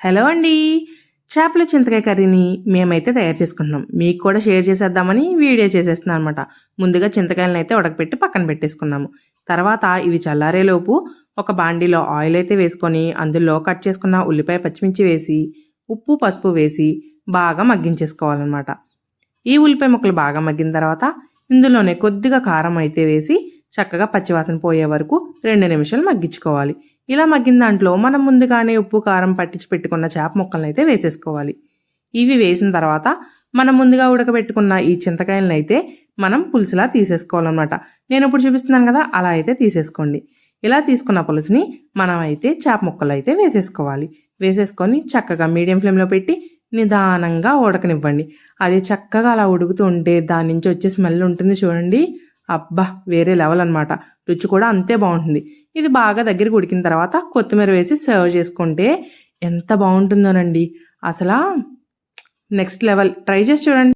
Hello అండి. చేపల చింతకాయ కర్రీని మేమైతే తయారు చేసుకుంటున్నాం. మీకు కూడా షేర్ చేసేద్దామని వీడియో చేసేస్తున్నాను అనమాట. ముందుగా చింతకాయలనైతే ఉడకపెట్టి పక్కన పెట్టేసుకున్నాము. తర్వాత ఇవి చల్లారేలోపు ఒక బాండీలో ఆయిల్ అయితే వేసుకొని అందులో కట్ చేసుకున్న ఉల్లిపాయ, పచ్చిమిర్చి వేసి ఉప్పు, పసుపు వేసి బాగా మగ్గించేసుకోవాలన్నమాట. ఈ ఉల్లిపాయ ముక్కలు బాగా మగ్గిన తర్వాత ఇందులోనే కొద్దిగా కారం అయితే వేసి చక్కగా పచ్చివాసన పోయే వరకు 2 నిమిషాలు మగ్గించుకోవాలి. ఇలా మగ్గిన దాంట్లో మనం ముందుగానే ఉప్పు, కారం పట్టించి పెట్టుకున్న చేప ముక్కలను అయితే వేసేసుకోవాలి. ఇవి వేసిన తర్వాత మనం ముందుగా ఉడకబెట్టుకున్న ఈ చింతకాయలను అయితే మనం పులుసులా తీసేసుకోవాలన్నమాట. నేను ఇప్పుడు చూపిస్తున్నాను కదా, అలా అయితే తీసేసుకోండి. ఇలా తీసుకున్న పులుసుని మనం అయితే చేప ముక్కలు అయితే వేసేసుకోవాలి. వేసేసుకొని చక్కగా మీడియం ఫ్లేమ్లో పెట్టి నిదానంగా ఉడకనివ్వండి. అది చక్కగా అలా ఉడుకుతూ ఉంటే దాని నుంచి వచ్చే స్మెల్ ఉంటుంది చూడండి. అబ్బా, వేరే లెవెల్ అనమాట. రుచి కూడా అంతే బాగుంటుంది. ఇది బాగా దగ్గరికి ఉడికిన తర్వాత కొత్తిమీర వేసి సర్వ్ చేసుకుంటే ఎంత బాగుంటుందోనండి. అసలు నెక్స్ట్ లెవెల్. ట్రై చేసి చూడండి.